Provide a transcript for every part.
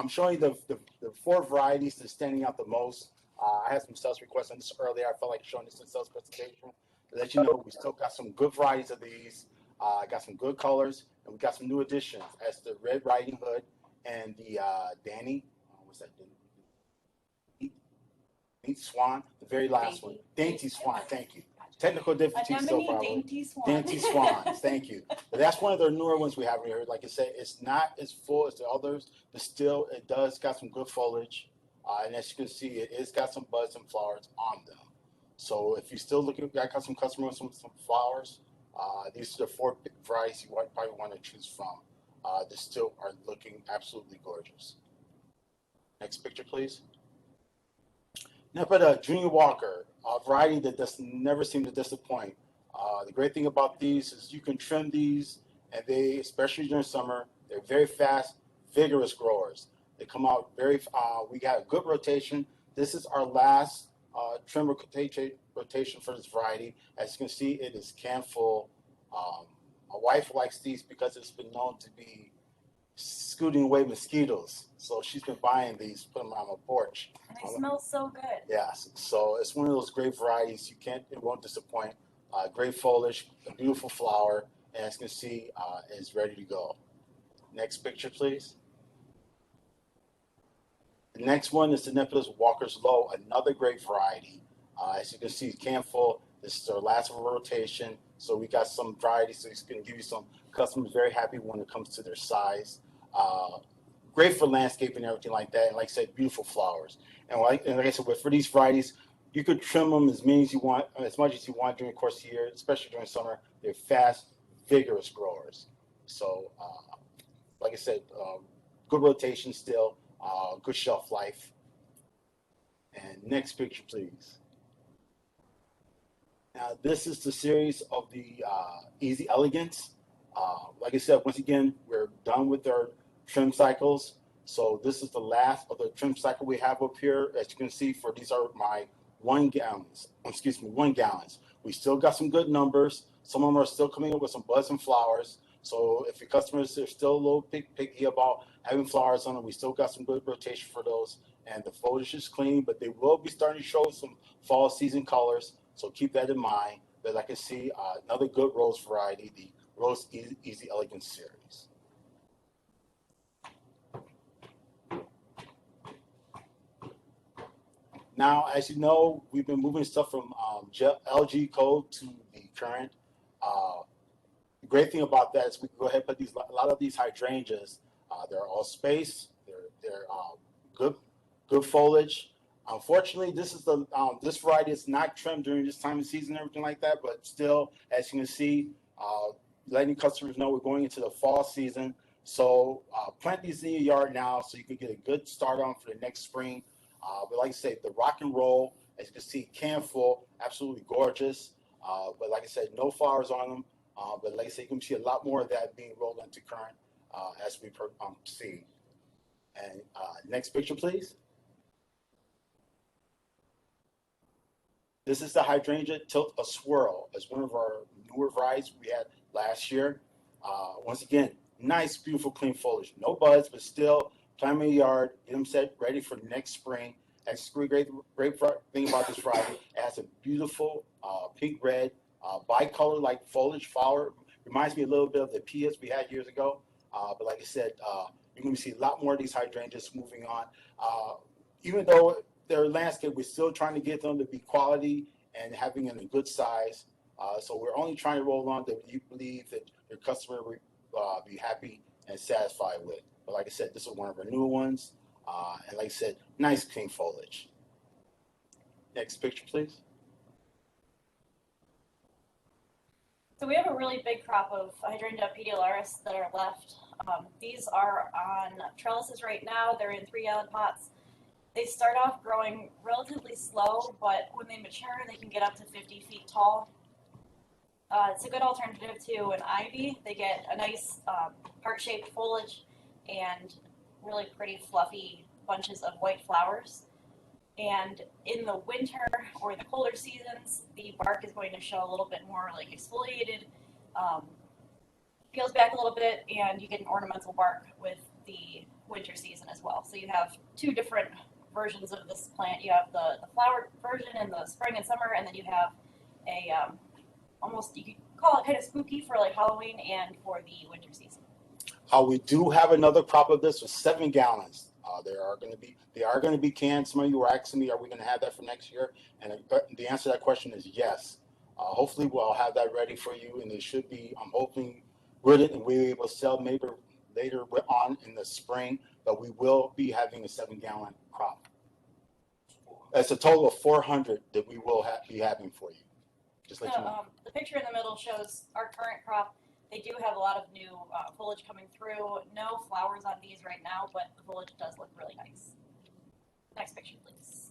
I'm showing the four varieties that's standing out the most. I had some sales requests on this earlier. I felt like showing this in sales presentation to let you know we still got some good varieties of these. I got some good colors, and we got some new additions as the Red Riding Hood and the Danny. What's that? Dainty Swan, the very last one. Dainty Swan, thank you. Technical difficulties so far. Dainty Swan. Dainty Swans, thank you. But that's one of the newer ones we have here. Like I said, it's not as full as the others, but still it does got some good foliage. And as you can see, it is got some buds and flowers on them. So if you're still looking, I got some customers with some flowers. These are the four varieties you probably want to choose from. They still are looking absolutely gorgeous. Next picture, please. Now, but Junior Walker, a variety that does never seem to disappoint. The great thing about these is you can trim these, and they, especially during summer, they're very fast, vigorous growers. They come out very. We got a good rotation. This is our last trim rotation for this variety. As you can see, it is can full. My wife likes these because it's been known to be scooting away mosquitoes. So she's been buying these, putting them on the porch. And they smell so good. Yes. So it's one of those great varieties. It won't disappoint. Great foliage, a beautiful flower, and as you can see, it's ready to go. Next picture, please. The next one is the Nebulous Walker's Low, another great variety. As you can see, can full. This is our last rotation. So we got some varieties so it's going to give you some customers very happy when it comes to their size. Great for landscaping and everything like that. And like I said, beautiful flowers. And like I said, for these varieties, you could trim them as many as you want, as much as you want during the course of the year, especially during summer. They're fast, vigorous growers. So, like I said, good rotation still, good shelf life. And next picture, please. Now, this is the series of the Easy Elegance. Like I said, once again, we're done with our trim cycles. So this is the last of the trim cycle we have up here. As you can see, for these are my 1 gallons. Excuse me, 1 gallons. We still got some good numbers. Some of them are still coming up with some buds and flowers. So if your customers are still a little picky about having flowers on them, we still got some good rotation for those. And the foliage is clean, but they will be starting to show some fall season colors. So keep that in mind. But like I see, another good rose variety, the Rose Easy Elegance series. Now, as you know, we've been moving stuff from LG code to the current. The great thing about that is we can go ahead and put a lot of these hydrangeas. They're all spaced. They're good foliage. Unfortunately, this variety is not trimmed during this time of season and everything like that. But still, as you can see, letting customers know we're going into the fall season. So plant these in your yard now so you can get a good start on for the next spring. But like I say, the rock and roll, as you can see, can full, absolutely gorgeous. But like I said, no flowers on them. But like I said, you can see a lot more of that being rolled into current as we see. And next picture, please. This is the hydrangea Tilt a Swirl. It's one of our newer varieties we had last year. Once again, nice, beautiful, clean foliage. No buds, but still plant them in the yard, get them set ready for next spring. That's the great thing about this variety. It has a beautiful pink red bicolor like foliage flower. Reminds me a little bit of the Pias we had years ago. But like I said, you're going to see a lot more of these hydrangeas moving on. Even though they're landscape, we're still trying to get them to be quality and having in a good size. So we're only trying to roll on that you believe that your customer will be happy and satisfied with. But like I said, this is one of our newer ones. And like I said, nice clean foliage. Next picture, please. So we have a really big crop of Hydrangea pedicularis that are left. These are on trellises right now. They're in 3-gallon pots. They start off growing relatively slow, but when they mature, they can get up to 50 feet tall. It's a good alternative to an ivy. They get a nice heart-shaped foliage and really pretty fluffy bunches of white flowers. And in the winter or the colder seasons, the bark is going to show a little bit more like exfoliated, peels back a little bit, and you get an ornamental bark with the winter season as well. So you have two different versions of this plant. You have the flower version in the spring and summer, and then you have a almost, you could call it kind of spooky for like Halloween and for the winter season. We do have another crop of this with 7 gallons. They are going to be canned. Some of you were asking me, are we going to have that for next year? And the answer to that question is yes. Hopefully we'll have that ready for you, and it should be, I'm hoping, we'll be able to sell maybe later on in the spring, but we will be having a 7-gallon crop. That's a total of 400 that we will be having for you. Just let you know. The picture in the middle shows our current crop. They do have a lot of new foliage coming through. No flowers on these right now, but the foliage does look really nice. Next picture, please.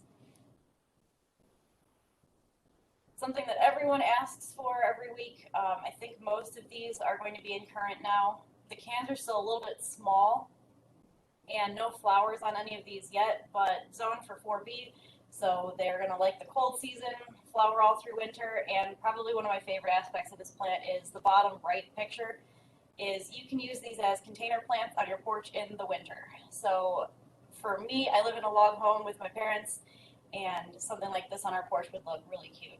Something that everyone asks for every week. I think most of these are going to be in current now. The cans are still a little bit small, and no flowers on any of these yet, but zoned for 4B. So they're going to like the cold season, flower all through winter, and probably one of my favorite aspects of this plant is the bottom right picture is you can use these as container plants on your porch in the winter. So for me, I live in a log home with my parents, and something like this on our porch would look really cute.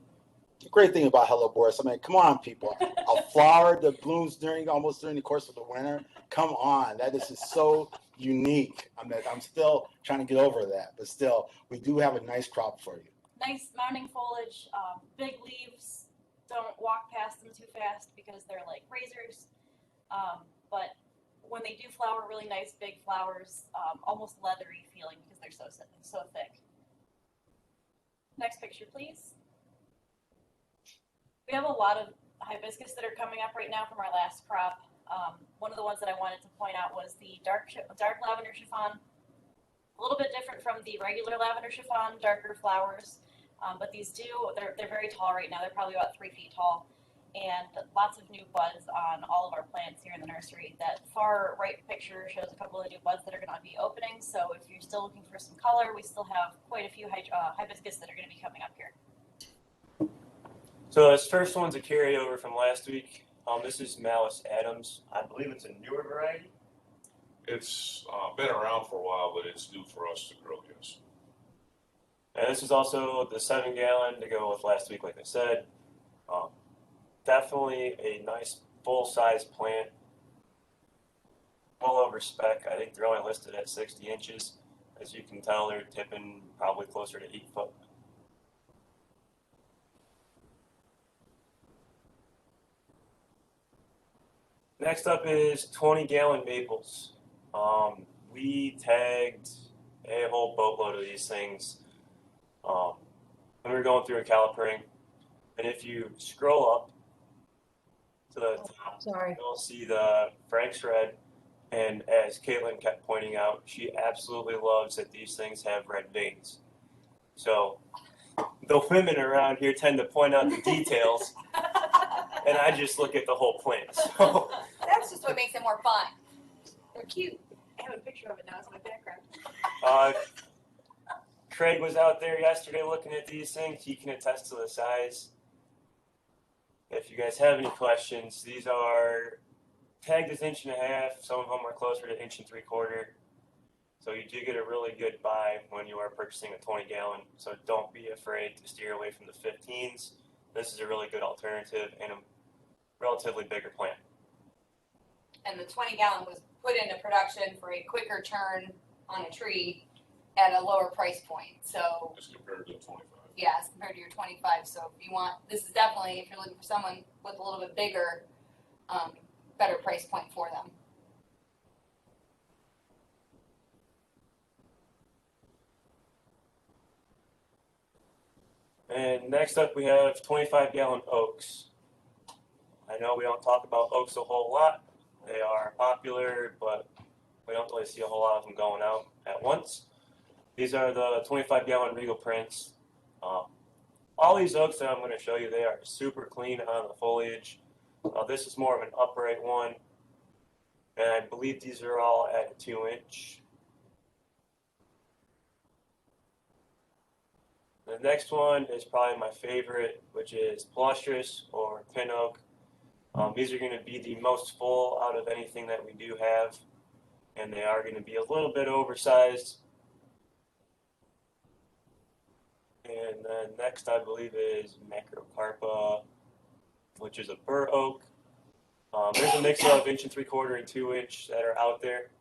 The great thing about Hello Boris, I mean, come on, people. A flower that blooms almost during the course of the winter. Come on, that is just so unique. I mean, I'm still trying to get over that, but still, we do have a nice crop for you. Nice mounting foliage, big leaves. Don't walk past them too fast because they're like razors. But when they do flower, really nice big flowers, almost leathery feeling because they're so thick. Next picture, please. We have a lot of hibiscus that are coming up right now from our last crop. One of the ones that I wanted to point out was the dark lavender chiffon. A little bit different from the regular lavender chiffon, darker flowers. But these they're very tall right now. They're probably about 3 feet tall. And lots of new buds on all of our plants here in the nursery. That far right picture shows a couple of new buds that are going to be opening. So if you're still looking for some color, we still have quite a few hibiscus that are going to be coming up here. So this first one's a carryover from last week. This is Malice Adams. I believe it's a newer variety. It's been around for a while, but it's new for us to grow, yes. And this is also the 7-gallon to go with last week, like I said. Definitely a nice full-size plant. Well over spec. I think they're only listed at 60 inches. As you can tell, they're tipping probably closer to 8 foot. Next up is 20-gallon maples. We tagged a whole boatload of these things when we were going through a calipering. And if you scroll up to the top, you'll see the Frank's Red. And as Caitlin kept pointing out, she absolutely loves that these things have red veins. So the women around here tend to point out the details. And I just look at the whole plant. So that's just what makes it more fun. They're cute. I have a picture of it now as my background. Craig was out there yesterday looking at these things. He can attest to the size. If you guys have any questions, these are tagged as 1.5 inches. Some of them are closer to 1 3/4 inches. So you do get a really good buy when you are purchasing a 20-gallon. So don't be afraid to steer away from the 15s. This is a really good alternative and a relatively bigger plant. And the 20-gallon was put into production for a quicker turn on a tree at a lower price point. So As compared to the 25. yeah, as compared to your 25. So if you want, this is definitely, if you're looking for someone with a little bit bigger, better price point for them. And next up, we have 25-gallon oaks. I know we don't talk about oaks a whole lot. They are popular, but we don't really see a whole lot of them going out at once. These are the 25-gallon Regal prints. All these oaks that I'm going to show you, they are super clean on the foliage. This is more of an upright one, and I believe these are all at a 2-inch. The next one is probably my favorite, which is Palustris or Pin Oak. These are going to be the most full out of anything that we do have. and they are going to be a little bit oversized. And then next, I believe, is Macrocarpa, which is a bur oak. There's a mix of 1 3/4 and 2 inch that are out there,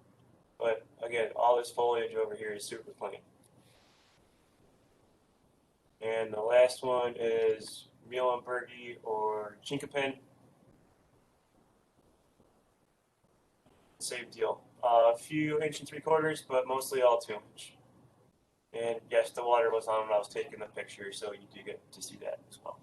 but again, all this foliage over here is super clean. And the last one is Muhlenbergi or Chinkapin. Same deal. A few 1 3/4, but mostly all 2 inch. And yes, the water was on when I was taking the picture, so you do get to see that as well.